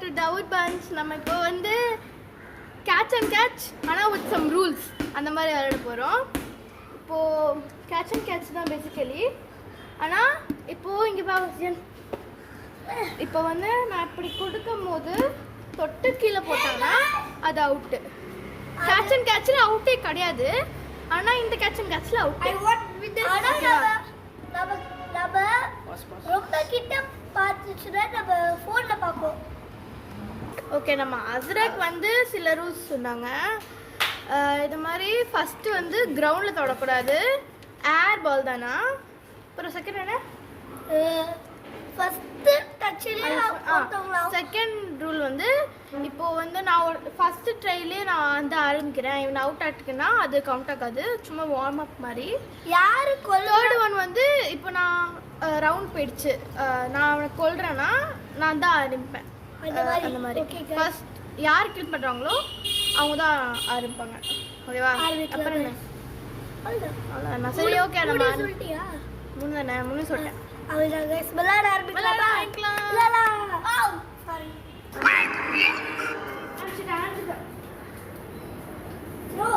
To doubt punch. நம்ம இப்போ வந்து கேட்ச் அண்ட் கேட்ச் ஆனால் வித் சம் ரூல்ஸ் அந்த மாதிரி விளையாட போகிறோம். இப்போது கேட்ச் அண்ட் கேட்ச் தான் பேசிக்கலி. ஆனால் இப்போது இங்கே பாவசியன் இப்போ வந்து நான் இப்படி கொடுக்கும் போது தொட்டு கீழே போட்டாங்கன்னா அது அவுட்டு. கேட்ச் அண்ட் கேட்சில் அவுட்டே கிடையாது. ஆனால் இந்த கேட்ச் அண்ட் கேட்சில் அவுட். ரொம்ப கிட்ட பார்த்துச்சுன்னா நம்ம ஃபோன்ல பார்ப்போம். ஓகே, நம்ம அஸ்ரக் வந்து சில ரூல்ஸ் சொன்னாங்க. இது மாதிரி ஃபஸ்ட்டு வந்து கிரவுண்டில் தொடக்கூடாது, ஏர் பால் தானா. அப்புறம் செகண்ட் என்ன? ஃபஸ்ட்டு டச்சிலே செகண்ட் ரூல் வந்து இப்போ வந்து நான் ஃபஸ்ட்டு ட்ரைலே நான் வந்து ஆரம்பிக்கிறேன், இவன் அவுட் ஆட்டுக்குன்னா அது கவுண்ட் ஆகாது, சும்மா வார்ம் அப் மாதிரி. யாரு தேர்ட் ஒன் வந்து இப்போ நான் ரவுண்ட் போயிடுச்சு, நான் அவனை கொல்றேன்னா நான் தான் ஆரம்பிப்பேன். அந்த மாதிரி ஃபர்ஸ்ட் யார் கில் பண்ணுறாங்களோ அவங்க தான் ஆரம்பிப்பாங்க. ஓகேவா? அப்புறம் என்ன? அவ்வளோதான். சரி, ஓகே. நம்ம சொல்லிட்டியா? மூணு தானே? மூணு சொல்லிட்டேன். அவ்வளோதான் கைஸ், விளையாட ஆரம்பிக்கலாம். இல்லலா சாரி ப்ரோ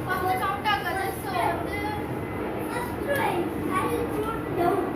ஃபர்ஸ்ட் கவுண்ட் ஆகாது. ஸோ வந்து first try I will throw down.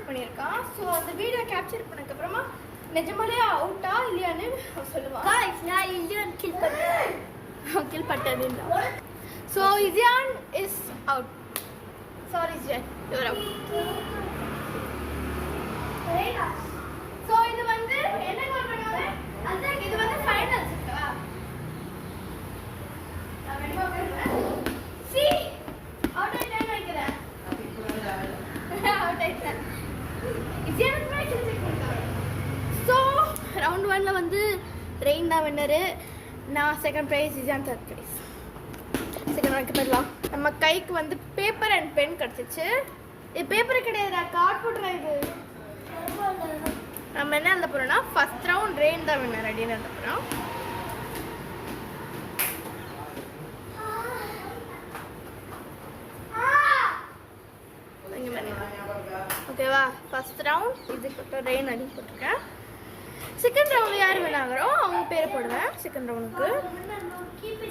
பண்ணியிருக்கான். ஸோ அந்த வீடியோ கேப்சர் பண்ணதுக்கப்புறமா நிஜமாலே அவுட்டா இல்லையான்னு சொல்லுவான். நான் இந்தியன் கில் பண்ணிட்டேன். ஸோ இசியான் இஸ் அவுட். சாரி இசியான், யூர் அவுட். ஸோ இது வந்து என்ன கோல் பண்ணுவாங்க? அந்த இது வந்து ஃபைனல்ஸ் இருக்கா? நான் வேணுமா போயிடுவேன். சி அவுட் ஆயிட்டேன்னு நினைக்கிறேன். அவுட் ஆயிட்டேன். ஸோ ரவுண்ட் 1ல வந்து ரெயின் தான் வின்னரு. நான் செகண்ட் ப்ரைஸ், இசியான் தேர்ட் ப்ரைஸ். செகண்ட் ரவுண்டுக்கு போயிடலாம். நம்ம கைக்கு வந்து பேப்பர் அண்ட் பென் கிடச்சிச்சு. இது பேப்பர் கிடையாதுடா, கார்ட்போர்ட். இது நம்ம என்ன எழுத போகிறோம்னா ஃபர்ஸ்ட் ரவுண்ட் ரெயின் தான் வின்னர் அப்படின்னு எழுத போகிறோம். ஓகேவா? ஃபர்ஸ்ட் ரவுண்ட் இது ரெயின் அடி போட்டிருக்கேன். செகண்ட் ரவுண்டில் யார் வின்னாகிறோ அவங்க பேரை போடுவேன் செகண்ட் ரவுண்டுக்கு.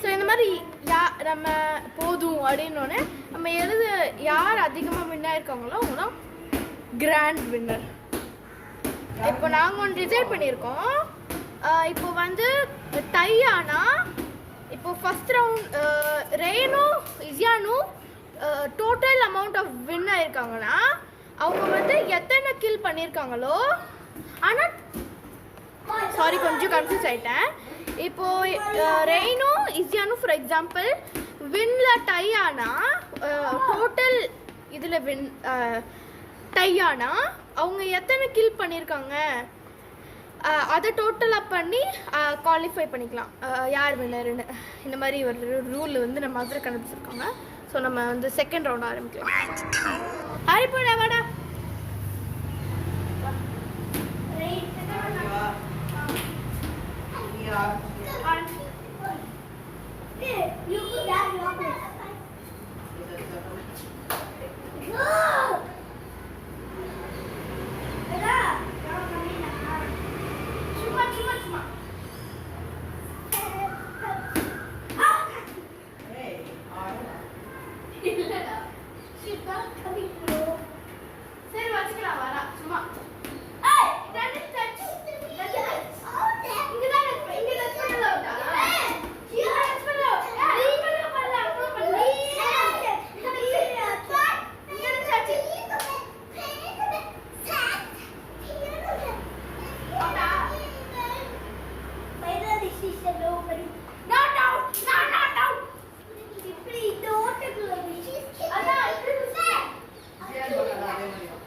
ஸோ இந்த மாதிரி நம்ம போதும் அப்படின்னோடனே நம்ம யார் அதிகமாக வின் ஆயிருக்காங்களோ அவங்க தான் கிராண்ட் வின்னர். இப்போ நாங்கள் ஒன்று டிசைட் பண்ணியிருக்கோம். இப்போ வந்து டை ஆனால் இப்போ ஃபர்ஸ்ட் ரவுண்ட் ரெயினும் இசியானும் டோட்டல் அமௌண்ட் ஆஃப் வின் ஆயிருக்காங்கன்னா அவங்க வந்து எத்தனை கில் பண்ணியிருக்காங்களோ, ஆனால் சாரி கொஞ்சம் கன்ஃபியூஸ் ஆகிட்டேன். இப்போது ரெயினும் இசியானும் ஃபார் எக்ஸாம்பிள் வின்ல டை ஆனால் டோட்டல் இதில் வின் டை ஆனால் அவங்க எத்தனை கில் பண்ணியிருக்காங்க அதை டோட்டல் அப் பண்ணி குவாலிஃபை பண்ணிக்கலாம் யார் வின்னருன்னு. இந்த மாதிரி ஒரு ரூல் வந்து நம்ம அதில் கண்டுபிடிச்சிருக்காங்க. ஸோ நம்ம வந்து செகண்ட் ரவுண்ட் ஆரம்பிக்கலாம். ஆரிப்போடா வாடா. Bowser,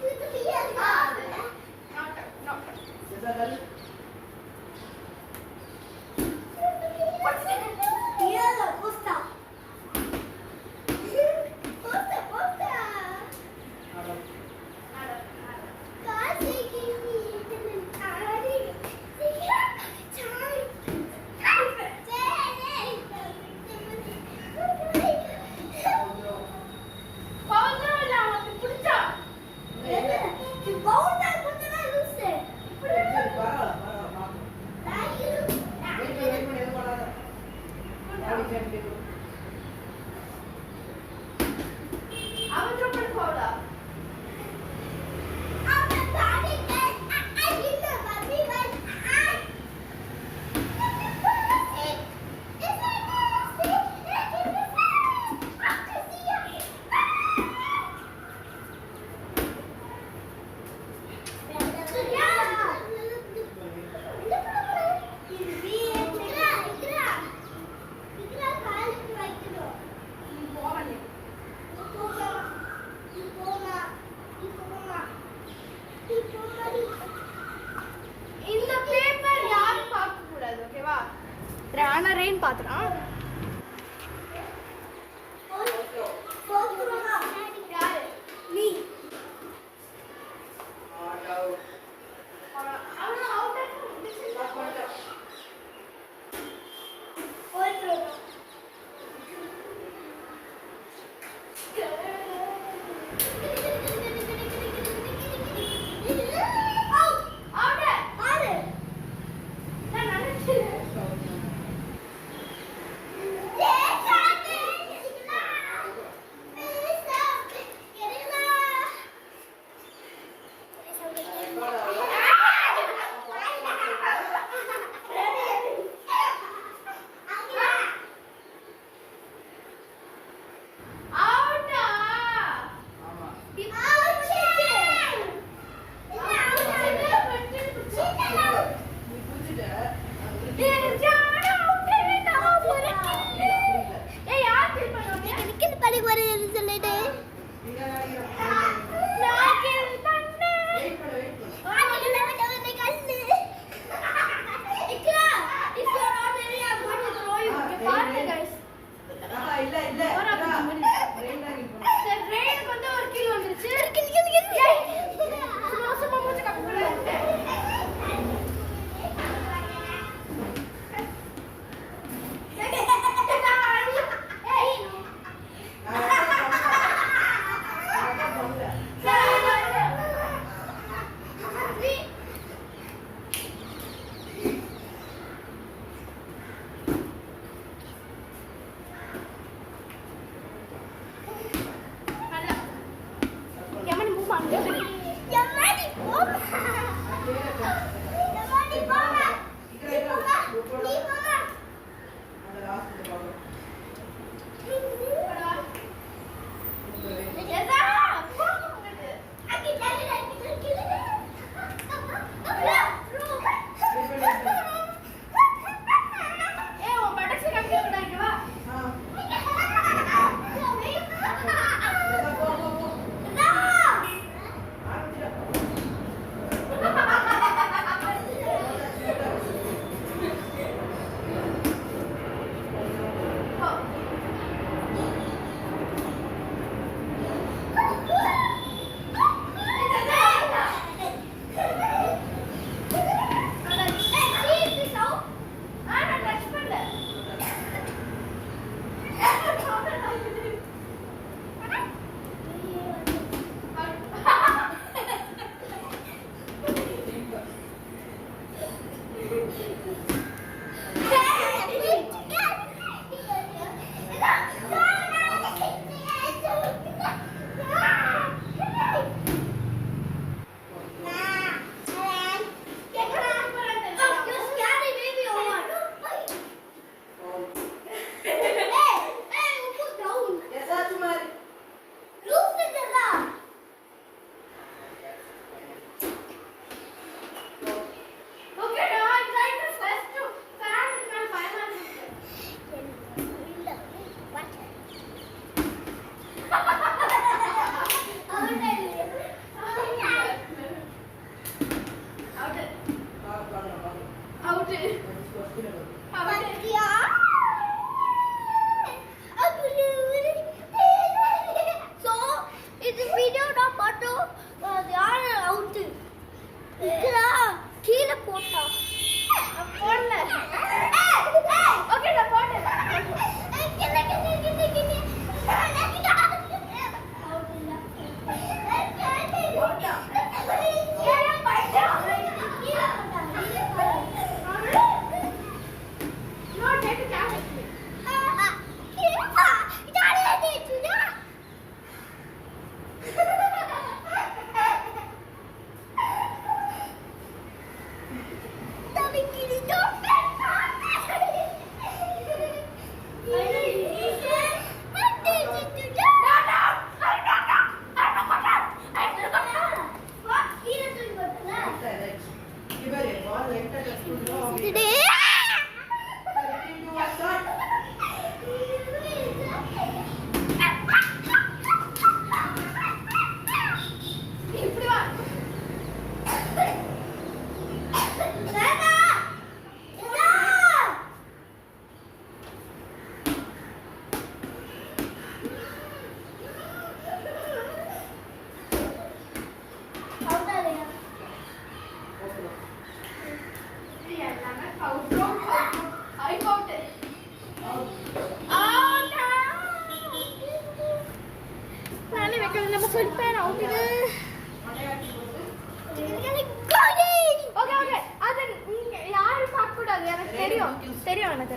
தெரியும் எனக்கு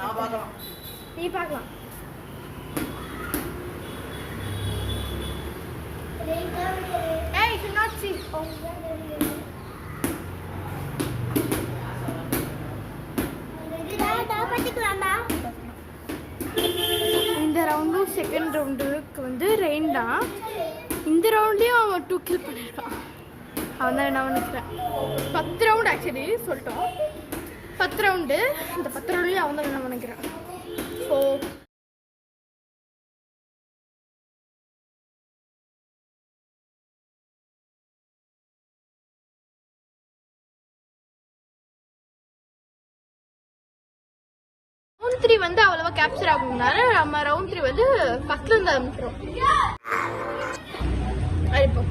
நீ பார்க்கலாம். Hey, you should not see. இந்த ரவுண்டும் செகண்ட் ரவுண்டுக்கு வந்து ரெயின் தான். இந்த ரவுண்ட்லேயும் அவன் 2 கில் பண்ணியிருக்கான். அவன் தான் என்ன நினைக்கிறேன் 10 ரவுண்டு ஆக்சுவலி சொல்லிட்டோம். 10 ரவுண்டு. இந்த 10 ரவுண்ட்லேயும் அவன் தான் என்ன நினைக்கிறேன். ஸோ ரவுண்ட் 3 வந்து அவ்வளவா கேப்சர் ஆகும்னால நம்ம ரவுண்ட் 3 வந்து ஃபர்ஸ்ட்ல இருந்து ஆரம்பிக்கிறோம். இப்போ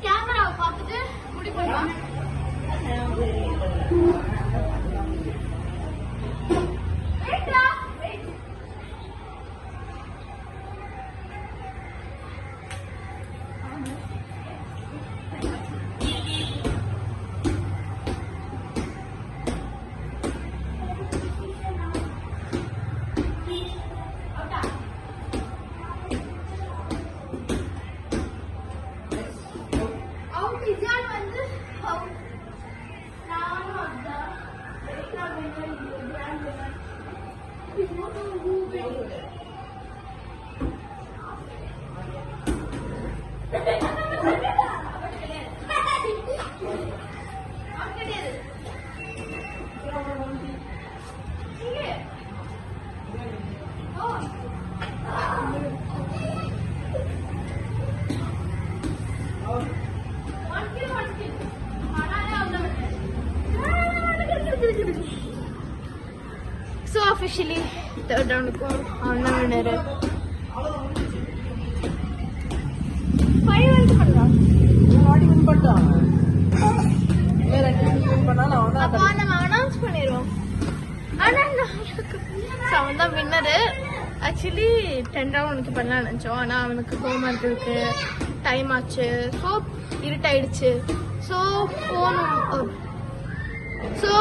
கேமராவை பார்த்துட்டு முடிப்போம். So officially third round ko avana winner. 5 வந்து பண்ணலாம். நாடி வின் பண்ணிட்டான். வேற டீம் வின் பண்ணால அவனா அப்ப நம்ம அனௌன்ஸ் பண்ணிரோம். ஆனா அவன் தான் வின்னர். ஆக்சுவலி 10 ரவுண்ட் பண்ணலாம் நினைச்சோம். ஆனா அவனுக்கு ஹோம் ஒர்க் இருக்கு, டைம் ஆச்சு. ஸோ இருட்டாயிடுச்சு. ஸோ போகணும். ஸோ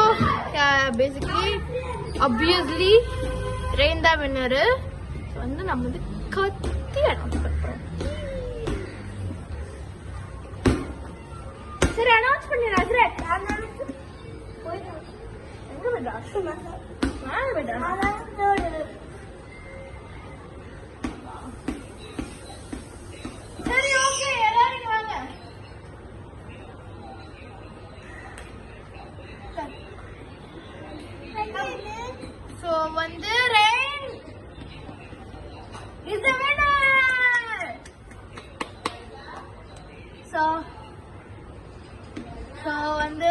பேசிக்கலி ஆப்வியஸ்லி ரெயின் தான் வின்னரு. வந்து நம்ம வந்து கத்தி அனௌன்ஸ் பண்ணுறோம். சரி அனௌன்ஸ் பண்ணிடுறா. எங்க விடுறா? மேலே விடுறா. சரி ஓகே, எல்லாரும் இங்க வாங்க. ஸோ வந்து Rain is the winner. So வந்து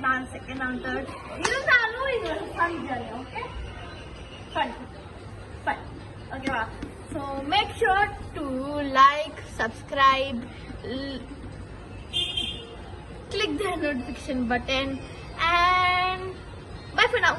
நான் செகண்ட், நான் தேர்ட். இருந்தாலும் இது ஒரு ஃபன் ஜர்னி. Okay, fun. ஓகேவா? So make sure to like, subscribe, click the notification button, and bye for now.